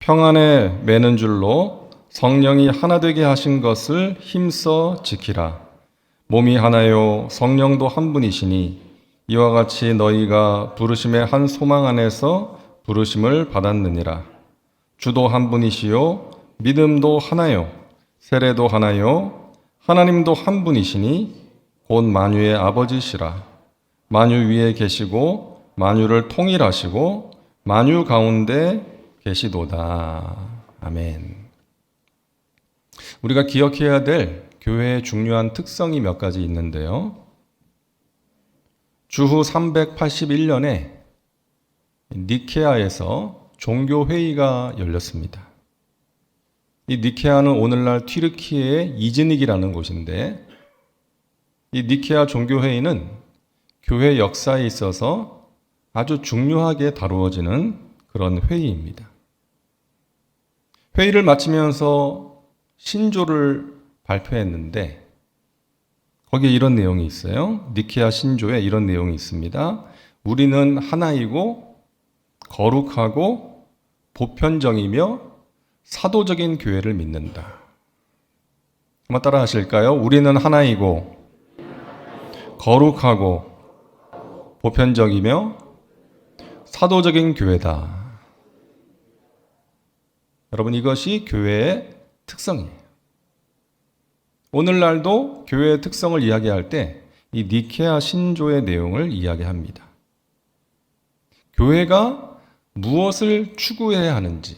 평안에 매는 줄로 성령이 하나 되게 하신 것을 힘써 지키라. 몸이 하나요 성령도 한 분이시니 이와 같이 너희가 부르심의 한 소망 안에서 부르심을 받았느니라. 주도 한 분이시요 믿음도 하나요 세례도 하나요 하나님도 한 분이시니 곧 만유의 아버지시라. 만유 위에 계시고 만유를 통일하시고 만유 가운데 계시도다. 아멘. 우리가 기억해야 될 교회의 중요한 특성이 몇 가지 있는데요. 주후 381년에 니케아에서 종교회의가 열렸습니다. 이 니케아는 오늘날 튀르키예의 이즈닉이라는 곳인데, 이 니케아 종교회의는 교회 역사에 있어서 아주 중요하게 다루어지는 그런 회의입니다. 회의를 마치면서 신조를 발표했는데 거기에 이런 내용이 있어요. 니케아 신조에 이런 내용이 있습니다. 우리는 하나이고 거룩하고 보편적이며 사도적인 교회를 믿는다. 한번 따라 하실까요? 우리는 하나이고 거룩하고 보편적이며 사도적인 교회다. 여러분, 이것이 교회의 특성이에요. 오늘날도 교회의 특성을 이야기할 때 이 니케아 신조의 내용을 이야기합니다. 교회가 무엇을 추구해야 하는지,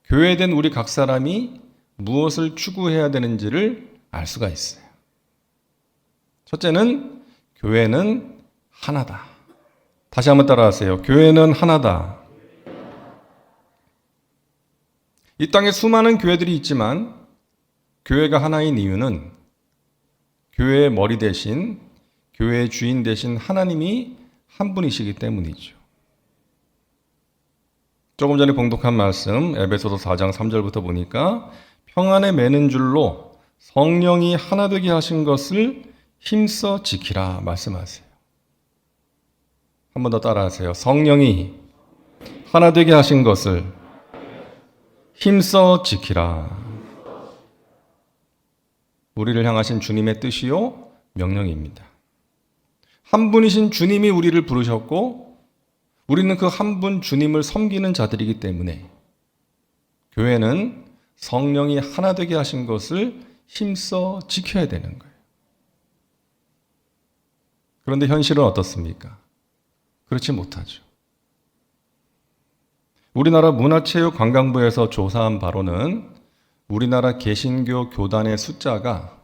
교회된 우리 각 사람이 무엇을 추구해야 되는지를 알 수가 있어요. 첫째는 교회는 하나다. 다시 한번 따라하세요. 교회는 하나다. 이 땅에 수많은 교회들이 있지만 교회가 하나인 이유는 교회의 머리 대신, 교회의 주인 대신 하나님이 한 분이시기 때문이죠. 조금 전에 봉독한 말씀 에베소서 4장 3절부터 보니까 평안에 매는 줄로 성령이 하나 되게 하신 것을 힘써 지키라 말씀하세요. 한 번 더 따라하세요. 성령이 하나 되게 하신 것을 힘써 지키라. 우리를 향하신 주님의 뜻이요 명령입니다. 한 분이신 주님이 우리를 부르셨고 우리는 그 한 분 주님을 섬기는 자들이기 때문에 교회는 성령이 하나 되게 하신 것을 힘써 지켜야 되는 거예요. 그런데 현실은 어떻습니까? 그렇지 못하죠. 우리나라 문화체육관광부에서 조사한 바로는 우리나라 개신교 교단의 숫자가,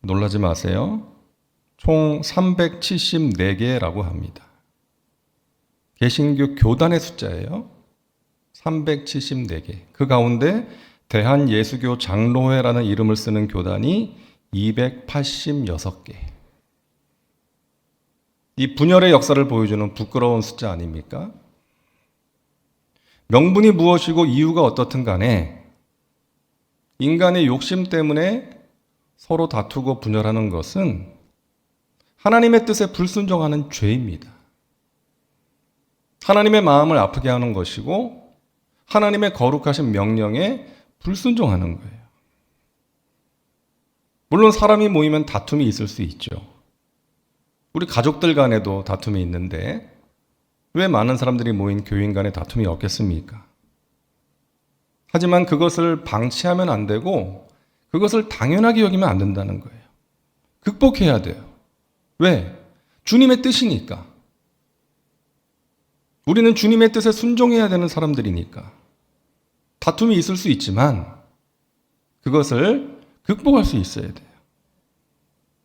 놀라지 마세요, 총 374개라고 합니다. 개신교 교단의 숫자예요. 374개. 그 가운데 대한예수교 장로회라는 이름을 쓰는 교단이 286개. 이 분열의 역사를 보여주는 부끄러운 숫자 아닙니까? 명분이 무엇이고 이유가 어떻든 간에 인간의 욕심 때문에 서로 다투고 분열하는 것은 하나님의 뜻에 불순종하는 죄입니다. 하나님의 마음을 아프게 하는 것이고 하나님의 거룩하신 명령에 불순종하는 거예요. 물론 사람이 모이면 다툼이 있을 수 있죠. 우리 가족들 간에도 다툼이 있는데 왜 많은 사람들이 모인 교인 간에 다툼이 없겠습니까? 하지만 그것을 방치하면 안 되고 그것을 당연하게 여기면 안 된다는 거예요. 극복해야 돼요. 왜? 주님의 뜻이니까. 우리는 주님의 뜻에 순종해야 되는 사람들이니까. 다툼이 있을 수 있지만 그것을 극복할 수 있어야 돼요.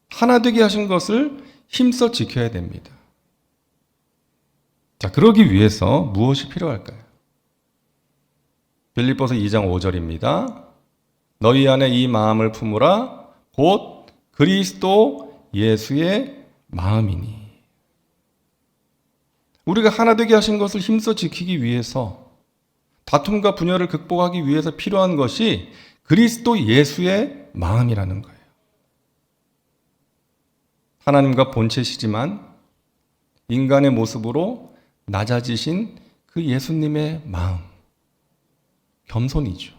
하나 되게 하신 것을 힘써 지켜야 됩니다. 자, 그러기 위해서 무엇이 필요할까요? 빌립보서 2장 5절입니다. 너희 안에 이 마음을 품으라 곧 그리스도 예수의 마음이니. 우리가 하나 되게 하신 것을 힘써 지키기 위해서, 다툼과 분열을 극복하기 위해서 필요한 것이 그리스도 예수의 마음이라는 거예요. 하나님과 본체시지만 인간의 모습으로 낮아지신 그 예수님의 마음, 겸손이죠.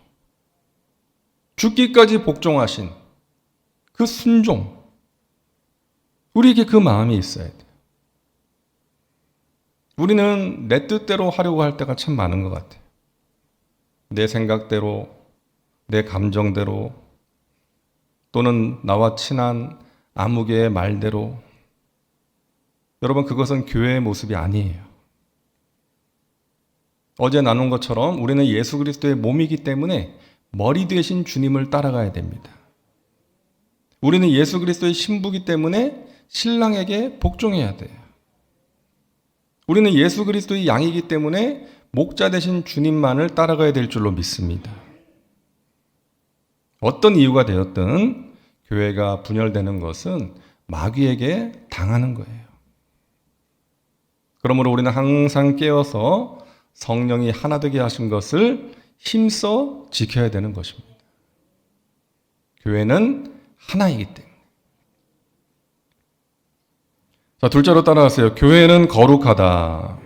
죽기까지 복종하신 그 순종, 우리에게 그 마음이 있어야 돼요. 우리는 내 뜻대로 하려고 할 때가 참 많은 것 같아요. 내 생각대로, 내 감정대로, 또는 나와 친한 아무개의 말대로. 여러분, 그것은 교회의 모습이 아니에요. 어제 나눈 것처럼 우리는 예수 그리스도의 몸이기 때문에 머리 되신 주님을 따라가야 됩니다. 우리는 예수 그리스도의 신부이기 때문에 신랑에게 복종해야 돼요. 우리는 예수 그리스도의 양이기 때문에 목자 되신 주님만을 따라가야 될 줄로 믿습니다. 어떤 이유가 되었든 교회가 분열되는 것은 마귀에게 당하는 거예요. 그러므로 우리는 항상 깨어서 성령이 하나 되게 하신 것을 힘써 지켜야 되는 것입니다. 교회는 하나이기 때문에. 자, 둘째로 따라하세요. 교회는 거룩하다.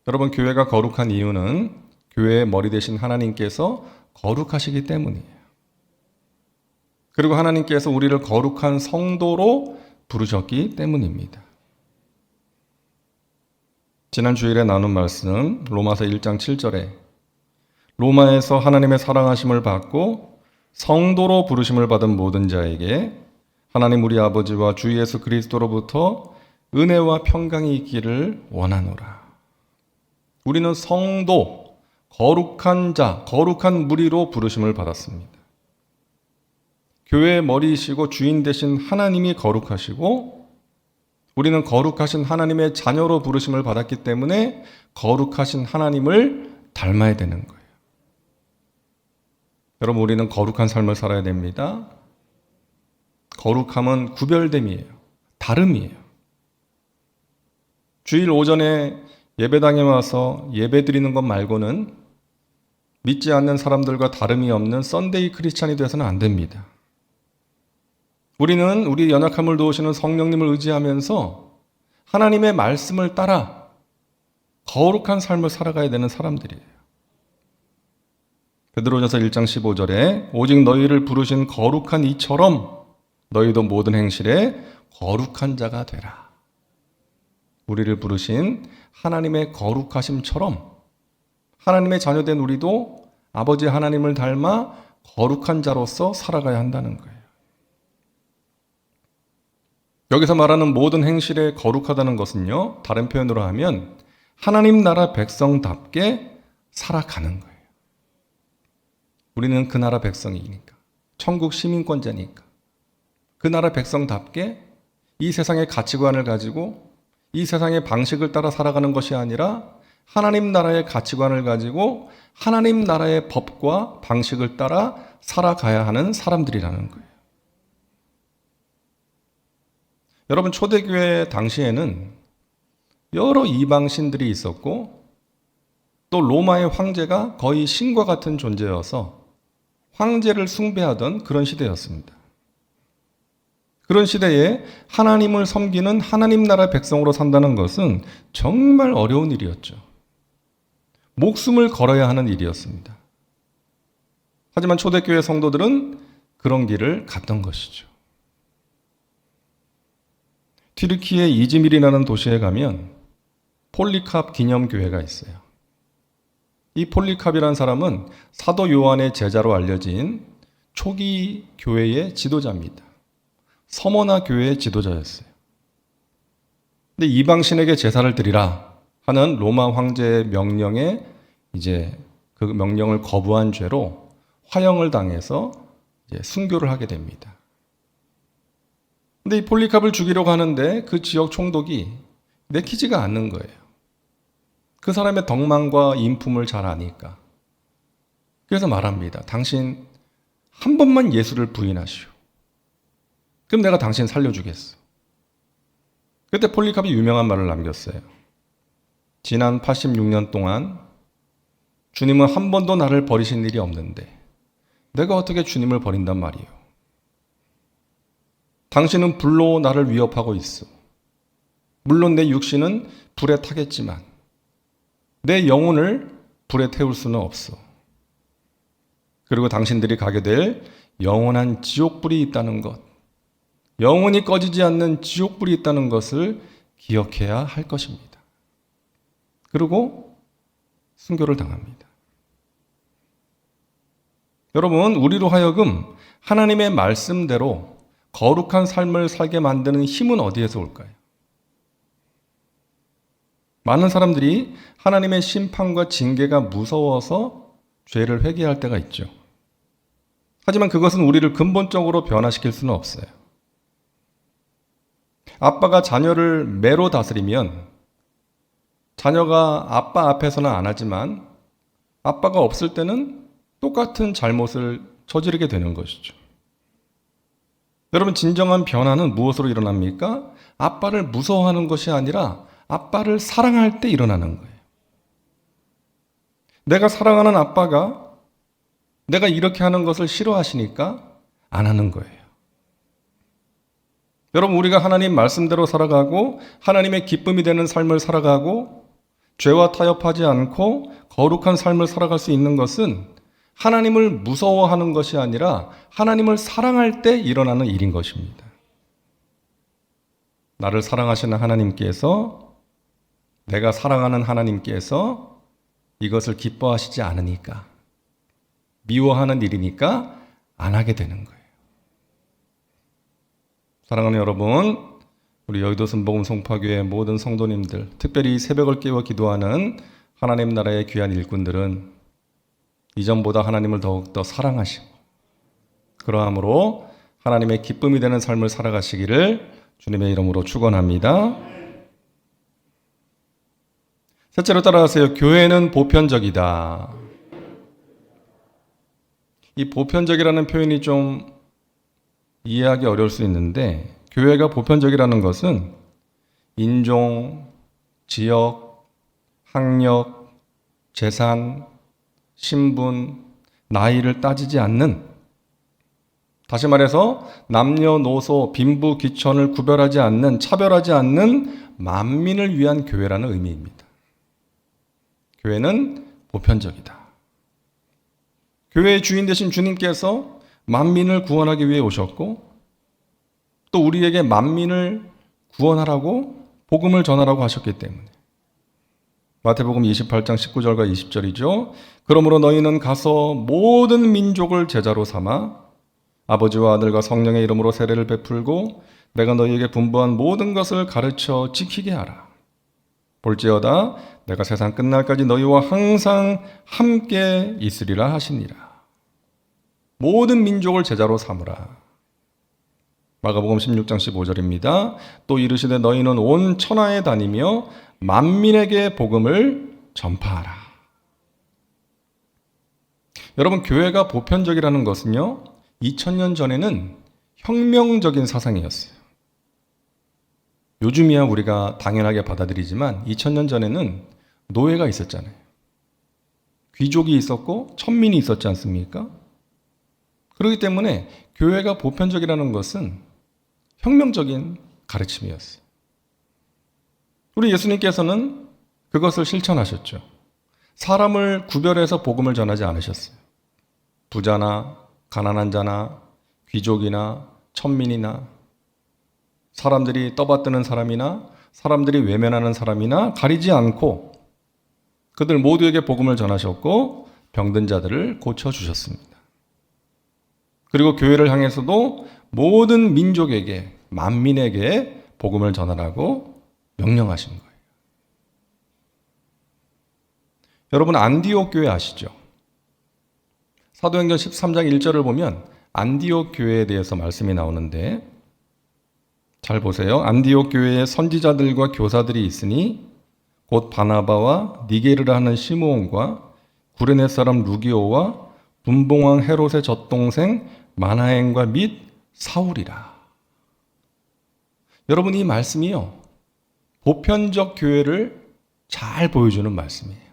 여러분, 교회가 거룩한 이유는 교회의 머리 되신 하나님께서 거룩하시기 때문이에요. 그리고 하나님께서 우리를 거룩한 성도로 부르셨기 때문입니다. 지난 주일에 나눈 말씀 로마서 1장 7절에 로마에서 하나님의 사랑하심을 받고 성도로 부르심을 받은 모든 자에게 하나님 우리 아버지와 주 예수 그리스도로부터 은혜와 평강이 있기를 원하노라. 우리는 성도, 거룩한 자, 거룩한 무리로 부르심을 받았습니다. 교회의 머리이시고 주인 되신 하나님이 거룩하시고 우리는 거룩하신 하나님의 자녀로 부르심을 받았기 때문에 거룩하신 하나님을 닮아야 되는 거예요. 여러분, 우리는 거룩한 삶을 살아야 됩니다. 거룩함은 구별됨이에요. 다름이에요. 주일 오전에 예배당에 와서 예배 드리는 것 말고는 믿지 않는 사람들과 다름이 없는 썬데이 크리스찬이 되어서는 안 됩니다. 우리는 우리 연약함을 도우시는 성령님을 의지하면서 하나님의 말씀을 따라 거룩한 삶을 살아가야 되는 사람들이에요. 베드로전서 1장 15절에 오직 너희를 부르신 거룩한 이처럼 너희도 모든 행실에 거룩한 자가 되라. 우리를 부르신 하나님의 거룩하심처럼 하나님의 자녀된 우리도 아버지 하나님을 닮아 거룩한 자로서 살아가야 한다는 거예요. 여기서 말하는 모든 행실에 거룩하다는 것은요, 다른 표현으로 하면 하나님 나라 백성답게 살아가는 거예요. 우리는 그 나라 백성이니까, 천국 시민권자니까 그 나라 백성답게 이 세상의 가치관을 가지고 이 세상의 방식을 따라 살아가는 것이 아니라 하나님 나라의 가치관을 가지고 하나님 나라의 법과 방식을 따라 살아가야 하는 사람들이라는 거예요. 여러분, 초대교회 당시에는 여러 이방신들이 있었고 또 로마의 황제가 거의 신과 같은 존재여서 황제를 숭배하던 그런 시대였습니다. 그런 시대에 하나님을 섬기는 하나님 나라 백성으로 산다는 것은 정말 어려운 일이었죠. 목숨을 걸어야 하는 일이었습니다. 하지만 초대교회 성도들은 그런 길을 갔던 것이죠. 튀르키의 이즈밀이라는 도시에 가면 폴리캅 기념교회가 있어요. 이 폴리캅이라는 사람은 사도 요한의 제자로 알려진 초기 교회의 지도자입니다. 서머나 교회의 지도자였어요. 근데 이방신에게 제사를 드리라 하는 로마 황제의 명령에 이제 그 명령을 거부한 죄로 화형을 당해서 이제 순교를 하게 됩니다. 근데 이 폴리캅을 죽이려고 하는데 그 지역 총독이 내키지가 않는 거예요. 그 사람의 덕망과 인품을 잘 아니까. 그래서 말합니다. 당신 한 번만 예수를 부인하시오. 그럼 내가 당신 살려주겠어. 그때 폴리캅이 유명한 말을 남겼어요. 지난 86년 동안 주님은 한 번도 나를 버리신 일이 없는데 내가 어떻게 주님을 버린단 말이에요. 당신은 불로 나를 위협하고 있어. 물론 내 육신은 불에 타겠지만 내 영혼을 불에 태울 수는 없어. 그리고 당신들이 가게 될 영원한 지옥불이 있다는 것, 영원히 꺼지지 않는 지옥불이 있다는 것을 기억해야 할 것입니다. 그리고 순교를 당합니다. 여러분, 우리로 하여금 하나님의 말씀대로 거룩한 삶을 살게 만드는 힘은 어디에서 올까요? 많은 사람들이 하나님의 심판과 징계가 무서워서 죄를 회개할 때가 있죠. 하지만 그것은 우리를 근본적으로 변화시킬 수는 없어요. 아빠가 자녀를 매로 다스리면 자녀가 아빠 앞에서는 안 하지만 아빠가 없을 때는 똑같은 잘못을 저지르게 되는 것이죠. 여러분, 진정한 변화는 무엇으로 일어납니까? 아빠를 무서워하는 것이 아니라 아빠를 사랑할 때 일어나는 거예요. 내가 사랑하는 아빠가 내가 이렇게 하는 것을 싫어하시니까 안 하는 거예요. 여러분, 우리가 하나님 말씀대로 살아가고 하나님의 기쁨이 되는 삶을 살아가고 죄와 타협하지 않고 거룩한 삶을 살아갈 수 있는 것은 하나님을 무서워하는 것이 아니라 하나님을 사랑할 때 일어나는 일인 것입니다. 나를 사랑하시는 하나님께서, 내가 사랑하는 하나님께서 이것을 기뻐하시지 않으니까, 미워하는 일이니까 안 하게 되는 거예요. 사랑하는 여러분, 우리 여의도 순복음 송파교회 모든 성도님들, 특별히 새벽을 깨워 기도하는 하나님 나라의 귀한 일꾼들은 이전보다 하나님을 더욱더 사랑하시고 그러함으로 하나님의 기쁨이 되는 삶을 살아가시기를 주님의 이름으로 축원합니다. 셋째로 따라하세요. 교회는 보편적이다. 이 보편적이라는 표현이 좀 이해하기 어려울 수 있는데, 교회가 보편적이라는 것은 인종, 지역, 학력, 재산, 신분, 나이를 따지지 않는, 다시 말해서 남녀노소, 빈부, 귀천을 구별하지 않는, 차별하지 않는 만민을 위한 교회라는 의미입니다. 교회는 보편적이다. 교회의 주인 되신 주님께서 만민을 구원하기 위해 오셨고 또 우리에게 만민을 구원하라고 복음을 전하라고 하셨기 때문에 마태복음 28장 19절과 20절이죠. 그러므로 너희는 가서 모든 민족을 제자로 삼아 아버지와 아들과 성령의 이름으로 세례를 베풀고 내가 너희에게 분부한 모든 것을 가르쳐 지키게 하라. 볼지어다 내가 세상 끝날까지 너희와 항상 함께 있으리라 하시니라. 모든 민족을 제자로 삼으라. 마가복음 16장 15절입니다. 또 이르시되 너희는 온 천하에 다니며 만민에게 복음을 전파하라. 여러분, 교회가 보편적이라는 것은요, 2000년 전에는 혁명적인 사상이었어요. 요즘이야 우리가 당연하게 받아들이지만 2000년 전에는 노예가 있었잖아요. 귀족이 있었고 천민이 있었지 않습니까? 그렇기 때문에 교회가 보편적이라는 것은 혁명적인 가르침이었어요. 우리 예수님께서는 그것을 실천하셨죠. 사람을 구별해서 복음을 전하지 않으셨어요. 부자나 가난한 자나 귀족이나 천민이나 사람들이 떠받드는 사람이나 사람들이 외면하는 사람이나 가리지 않고 그들 모두에게 복음을 전하셨고 병든 자들을 고쳐주셨습니다. 그리고 교회를 향해서도 모든 민족에게, 만민에게 복음을 전하라고 명령하신 거예요. 여러분, 안디옥 교회 아시죠? 사도행전 13장 1절을 보면 안디옥 교회에 대해서 말씀이 나오는데 잘 보세요. 안디옥 교회에 선지자들과 교사들이 있으니 곧 바나바와 니게르라 하는 시므온과 구레네 사람 루기오와 분봉왕 헤롯의 젖동생 마나행과 및 사울이라. 여러분, 이 말씀이요, 보편적 교회를 잘 보여주는 말씀이에요.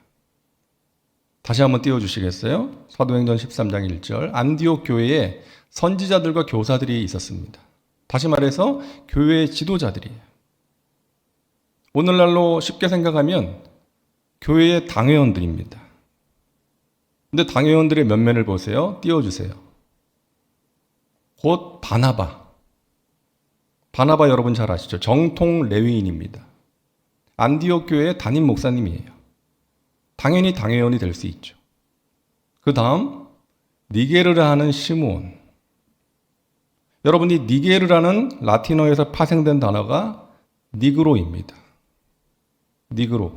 다시 한번 띄워주시겠어요? 사도행전 13장 1절. 안디옥 교회에 선지자들과 교사들이 있었습니다. 다시 말해서 교회의 지도자들이에요. 오늘날로 쉽게 생각하면 교회의 당회원들입니다. 근데 당회원들의 면면을 보세요. 띄워주세요. 곧 바나바. 바나바 여러분 잘 아시죠? 정통 레위인입니다. 안디옥 교회의 담임 목사님이에요. 당연히 당회원이 될 수 있죠. 그 다음 니게르라는 시므온. 여러분이 니게르라는 라틴어에서 파생된 단어가 니그로입니다. 니그로.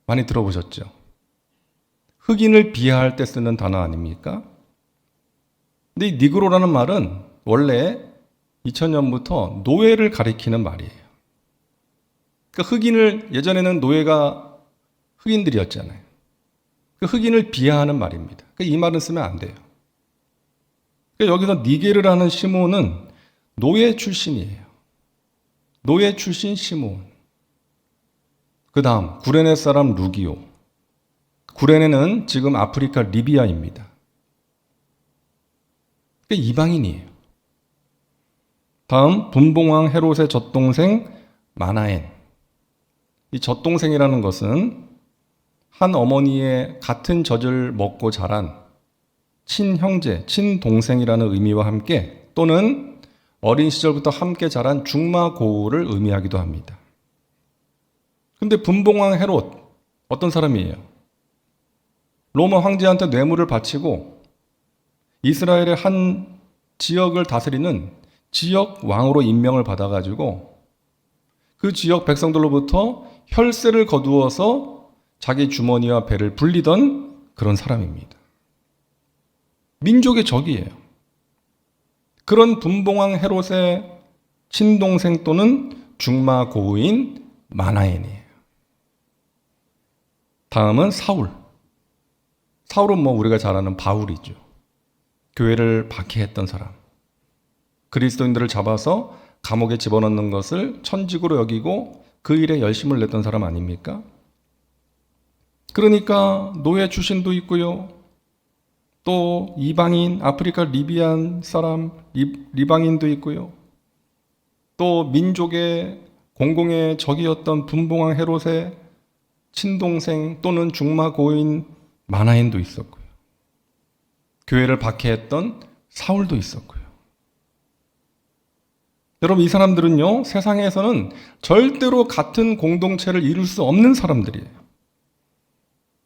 많이 들어보셨죠? 흑인을 비하할 때 쓰는 단어 아닙니까? 근데 이 니그로라는 말은 원래 2000년부터 노예를 가리키는 말이에요. 그러니까 흑인을, 예전에는 노예가 흑인들이었잖아요. 그 흑인을 비하하는 말입니다. 그러니까 이 말은 쓰면 안 돼요. 그러니까 여기서 니게르라는 시므온은 노예 출신이에요. 노예 출신 시므온. 그 다음 구레네 사람 루기오. 구레네는 지금 아프리카 리비아입니다. 그러니까 이방인이에요. 다음 분봉왕 헤롯의 젖동생 마나엔. 이 젖동생이라는 것은 한 어머니의 같은 젖을 먹고 자란 친형제, 친동생이라는 의미와 함께 또는 어린 시절부터 함께 자란 중마고우를 의미하기도 합니다. 근데 분봉왕 헤롯 어떤 사람이에요? 로마 황제한테 뇌물을 바치고 이스라엘의 한 지역을 다스리는 지역 왕으로 임명을 받아가지고 그 지역 백성들로부터 혈세를 거두어서 자기 주머니와 배를 불리던 그런 사람입니다. 민족의 적이에요. 그런 분봉왕 헤롯의 친동생 또는 중마고우인 마나엔이에요. 다음은 사울. 사울은 우리가 잘 아는 바울이죠. 교회를 박해했던 사람. 그리스도인들을 잡아서 감옥에 집어넣는 것을 천직으로 여기고 그 일에 열심을 냈던 사람 아닙니까? 그러니까 노예 출신도 있고요. 또 이방인, 아프리카 리비안 사람, 리방인도 있고요. 또 민족의 공공의 적이었던 분봉왕 헤롯의 친동생 또는 중마고인 마나엔도 있었고요. 교회를 박해했던 사울도 있었고요. 여러분, 이 사람들은요, 세상에서는 절대로 같은 공동체를 이룰 수 없는 사람들이에요.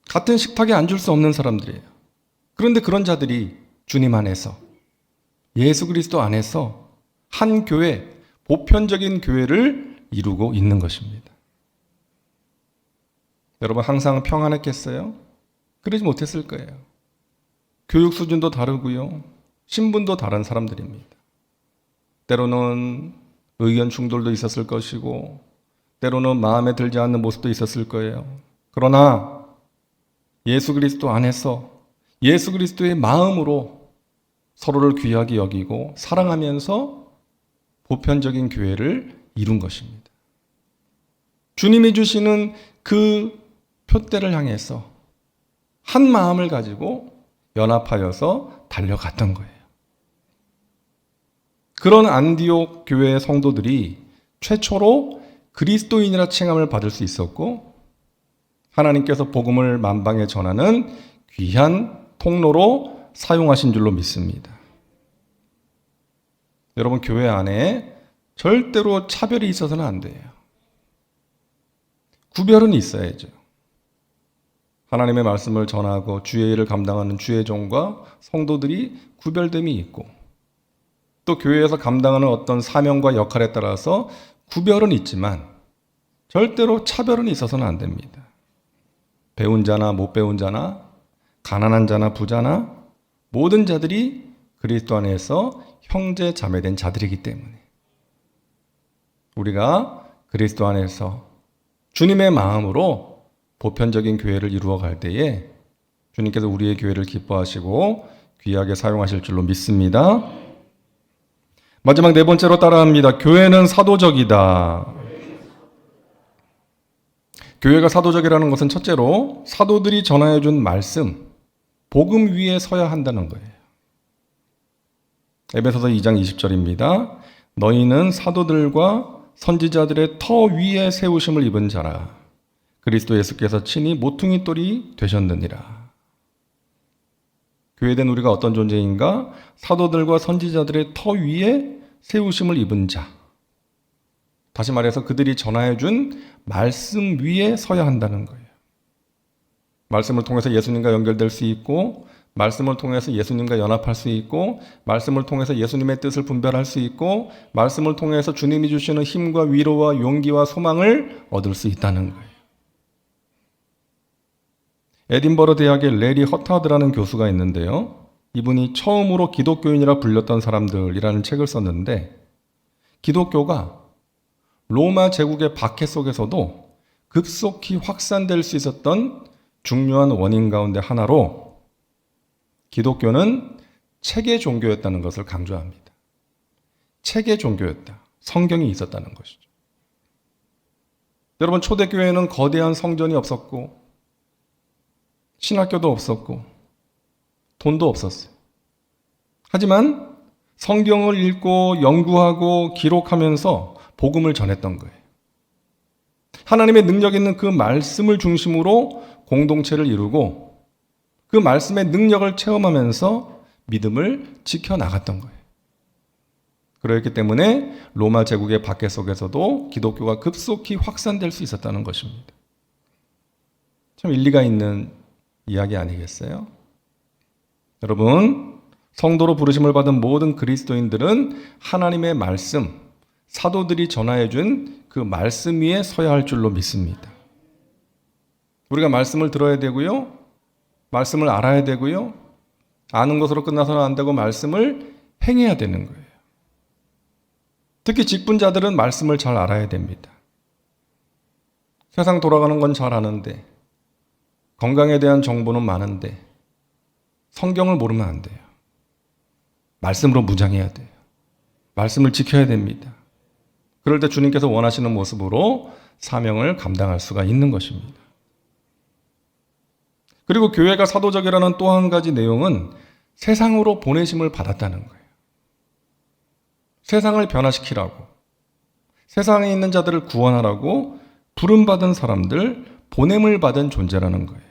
같은 식탁에 앉을 수 없는 사람들이에요. 그런데 그런 자들이 주님 안에서, 예수 그리스도 안에서 한 교회, 보편적인 교회를 이루고 있는 것입니다. 여러분, 항상 평안했겠어요? 그러지 못했을 거예요. 교육 수준도 다르고요. 신분도 다른 사람들입니다. 때로는 의견 충돌도 있었을 것이고 때로는 마음에 들지 않는 모습도 있었을 거예요. 그러나 예수 그리스도 안에서 예수 그리스도의 마음으로 서로를 귀하게 여기고 사랑하면서 보편적인 교회를 이룬 것입니다. 주님이 주시는 그 표대를 향해서 한 마음을 가지고 연합하여서 달려갔던 거예요. 그런 안디옥 교회의 성도들이 최초로 그리스도인이라 칭함을 받을 수 있었고 하나님께서 복음을 만방에 전하는 귀한 통로로 사용하신 줄로 믿습니다. 여러분, 교회 안에 절대로 차별이 있어서는 안 돼요. 구별은 있어야죠. 하나님의 말씀을 전하고 주의 일을 감당하는 주의 종과 성도들이 구별됨이 있고 또 교회에서 감당하는 어떤 사명과 역할에 따라서 구별은 있지만 절대로 차별은 있어서는 안 됩니다. 배운 자나 못 배운 자나 가난한 자나 부자나 모든 자들이 그리스도 안에서 형제 자매된 자들이기 때문에 우리가 그리스도 안에서 주님의 마음으로 보편적인 교회를 이루어 갈 때에 주님께서 우리의 교회를 기뻐하시고 귀하게 사용하실 줄로 믿습니다. 마지막 네 번째로 따라합니다. 교회는 사도적이다. 교회가 사도적이라는 것은 첫째로 사도들이 전하여 준 말씀, 복음 위에 서야 한다는 거예요. 에베소서 2장 20절입니다. 너희는 사도들과 선지자들의 터 위에 세우심을 입은 자라. 그리스도 예수께서 친히 모퉁이 돌이 되셨느니라. 교회된 우리가 어떤 존재인가? 사도들과 선지자들의 터 위에 세우심을 입은 자. 다시 말해서 그들이 전하여 준 말씀 위에 서야 한다는 거예요. 말씀을 통해서 예수님과 연결될 수 있고, 말씀을 통해서 예수님과 연합할 수 있고, 말씀을 통해서 예수님의 뜻을 분별할 수 있고, 말씀을 통해서 주님이 주시는 힘과 위로와 용기와 소망을 얻을 수 있다는 거예요. 에딘버러 대학의 레리 허타드라는 교수가 있는데요. 이분이 처음으로 기독교인이라 불렸던 사람들이라는 책을 썼는데, 기독교가 로마 제국의 박해 속에서도 급속히 확산될 수 있었던 중요한 원인 가운데 하나로 기독교는 체계 종교였다는 것을 강조합니다. 체계 종교였다. 성경이 있었다는 것이죠. 여러분, 초대교회에는 거대한 성전이 없었고, 신학교도 없었고, 돈도 없었어요. 하지만 성경을 읽고 연구하고 기록하면서 복음을 전했던 거예요. 하나님의 능력 있는 그 말씀을 중심으로 공동체를 이루고 그 말씀의 능력을 체험하면서 믿음을 지켜나갔던 거예요. 그렇기 때문에 로마 제국의 박해 속에서도 기독교가 급속히 확산될 수 있었다는 것입니다. 참 일리가 있는 이야기 아니겠어요? 여러분, 성도로 부르심을 받은 모든 그리스도인들은 하나님의 말씀, 사도들이 전하여 준 그 말씀 위에 서야 할 줄로 믿습니다. 우리가 말씀을 들어야 되고요. 말씀을 알아야 되고요. 아는 것으로 끝나서는 안 되고 말씀을 행해야 되는 거예요. 특히 직분자들은 말씀을 잘 알아야 됩니다. 세상 돌아가는 건 잘 아는데, 건강에 대한 정보는 많은데 성경을 모르면 안 돼요. 말씀으로 무장해야 돼요. 말씀을 지켜야 됩니다. 그럴 때 주님께서 원하시는 모습으로 사명을 감당할 수가 있는 것입니다. 그리고 교회가 사도적이라는 또 한 가지 내용은 세상으로 보내심을 받았다는 거예요. 세상을 변화시키라고, 세상에 있는 자들을 구원하라고 부름받은 사람들, 보냄을 받은 존재라는 거예요.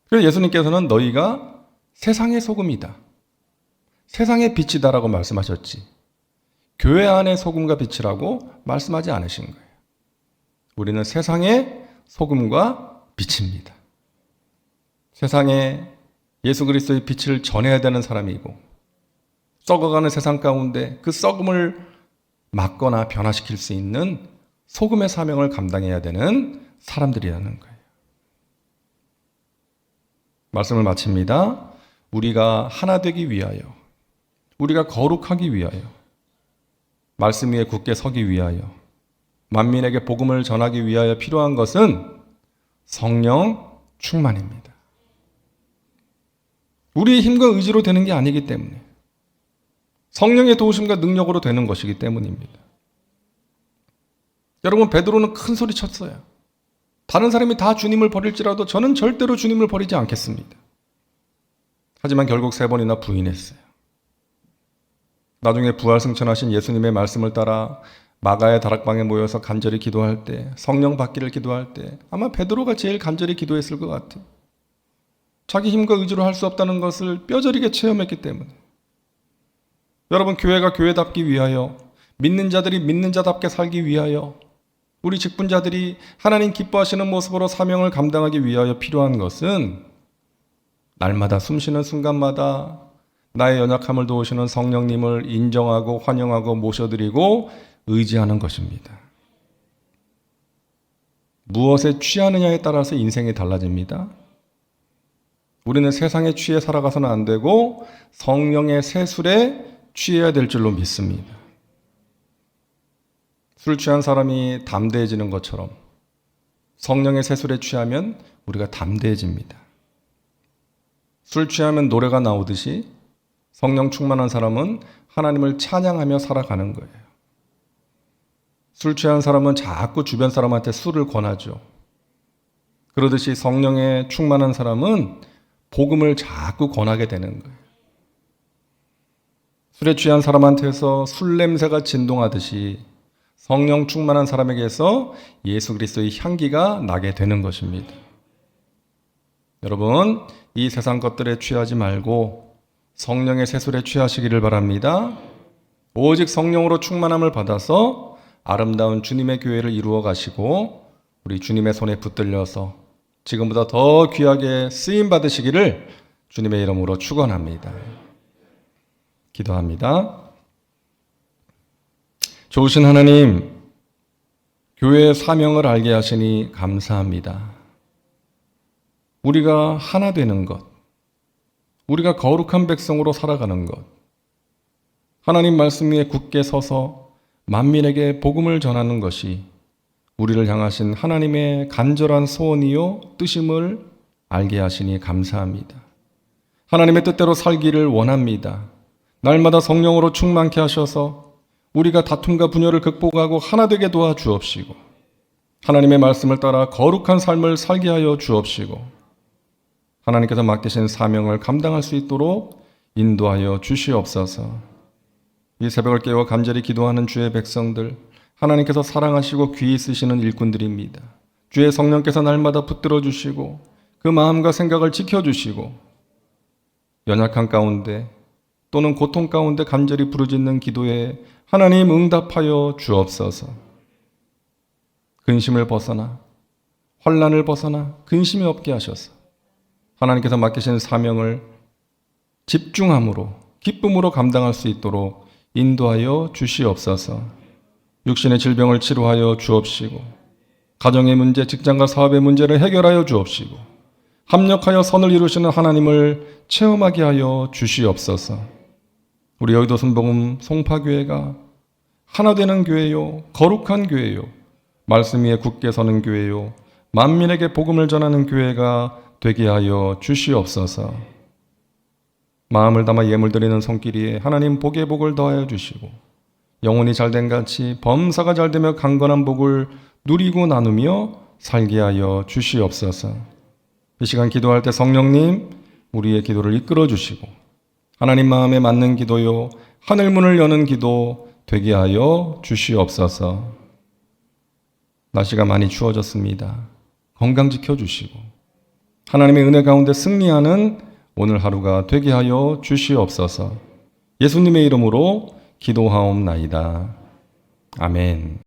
그래서 예수님께서는 너희가 세상의 소금이다, 세상의 빛이다라고 말씀하셨지, 교회 안의 소금과 빛이라고 말씀하지 않으신 거예요. 우리는 세상의 소금과 빛입니다. 세상에 예수 그리스도의 빛을 전해야 되는 사람이고, 썩어가는 세상 가운데 그 썩음을 막거나 변화시킬 수 있는 소금의 사명을 감당해야 되는 사람들이라는 거예요. 말씀을 마칩니다. 우리가 하나 되기 위하여, 우리가 거룩하기 위하여, 말씀 위에 굳게 서기 위하여, 만민에게 복음을 전하기 위하여 필요한 것은 성령 충만입니다. 우리의 힘과 의지로 되는 게 아니기 때문에, 성령의 도우심과 능력으로 되는 것이기 때문입니다. 여러분, 베드로는 큰 소리 쳤어요. 다른 사람이 다 주님을 버릴지라도 저는 절대로 주님을 버리지 않겠습니다. 하지만 결국 3번이나 부인했어요. 나중에 부활승천하신 예수님의 말씀을 따라 마가의 다락방에 모여서 간절히 기도할 때, 성령 받기를 기도할 때 아마 베드로가 제일 간절히 기도했을 것 같아요. 자기 힘과 의지로 할 수 없다는 것을 뼈저리게 체험했기 때문에. 여러분, 교회가 교회답기 위하여, 믿는 자들이 믿는 자답게 살기 위하여, 우리 직분자들이 하나님 기뻐하시는 모습으로 사명을 감당하기 위하여 필요한 것은 날마다 숨쉬는 순간마다 나의 연약함을 도우시는 성령님을 인정하고 환영하고 모셔드리고 의지하는 것입니다. 무엇에 취하느냐에 따라서 인생이 달라집니다. 우리는 세상에 취해 살아가서는 안 되고 성령의 새술에 취해야 될 줄로 믿습니다. 술 취한 사람이 담대해지는 것처럼 성령의 새술에 취하면 우리가 담대해집니다. 술 취하면 노래가 나오듯이 성령 충만한 사람은 하나님을 찬양하며 살아가는 거예요. 술 취한 사람은 자꾸 주변 사람한테 술을 권하죠. 그러듯이 성령에 충만한 사람은 복음을 자꾸 권하게 되는 거예요. 술에 취한 사람한테서 술 냄새가 진동하듯이 성령 충만한 사람에게서 예수 그리스도의 향기가 나게 되는 것입니다. 여러분, 이 세상 것들에 취하지 말고 성령의 세술에 취하시기를 바랍니다. 오직 성령으로 충만함을 받아서 아름다운 주님의 교회를 이루어 가시고 우리 주님의 손에 붙들려서 지금보다 더 귀하게 쓰임 받으시기를 주님의 이름으로 축원합니다. 기도합니다. 좋으신 하나님, 교회의 사명을 알게 하시니 감사합니다. 우리가 하나 되는 것, 우리가 거룩한 백성으로 살아가는 것, 하나님 말씀 위에 굳게 서서 만민에게 복음을 전하는 것이 우리를 향하신 하나님의 간절한 소원이요 뜻임을 알게 하시니 감사합니다. 하나님의 뜻대로 살기를 원합니다. 날마다 성령으로 충만케 하셔서 우리가 다툼과 분열을 극복하고 하나 되게 도와 주옵시고 하나님의 말씀을 따라 거룩한 삶을 살게 하여 주옵시고 하나님께서 맡기신 사명을 감당할 수 있도록 인도하여 주시옵소서. 이 새벽을 깨워 간절히 기도하는 주의 백성들, 하나님께서 사랑하시고 귀히 쓰시는 일꾼들입니다. 주의 성령께서 날마다 붙들어 주시고 그 마음과 생각을 지켜주시고 연약한 가운데 또는 고통 가운데 간절히 부르짖는 기도에 하나님 응답하여 주옵소서. 근심을 벗어나 환난을 벗어나 근심이 없게 하셔서 하나님께서 맡기신 사명을 집중함으로 기쁨으로 감당할 수 있도록 인도하여 주시옵소서. 육신의 질병을 치료하여 주옵시고 가정의 문제, 직장과 사업의 문제를 해결하여 주옵시고 합력하여 선을 이루시는 하나님을 체험하게 하여 주시옵소서. 우리 여의도 순복음 송파교회가 하나 되는 교회요, 거룩한 교회요, 말씀 위에 굳게 서는 교회요, 만민에게 복음을 전하는 교회가 되게 하여 주시옵소서. 마음을 담아 예물 드리는 손길이에 하나님 복의 복을 더하여 주시고 영혼이 잘된 같이 범사가 잘되며 강건한 복을 누리고 나누며 살게 하여 주시옵소서. 이 시간 기도할 때 성령님 우리의 기도를 이끌어 주시고 하나님 마음에 맞는 기도요 하늘문을 여는 기도 되게 하여 주시옵소서. 날씨가 많이 추워졌습니다. 건강 지켜주시고 하나님의 은혜 가운데 승리하는 오늘 하루가 되게 하여 주시옵소서. 예수님의 이름으로 기도하옵나이다. 아멘.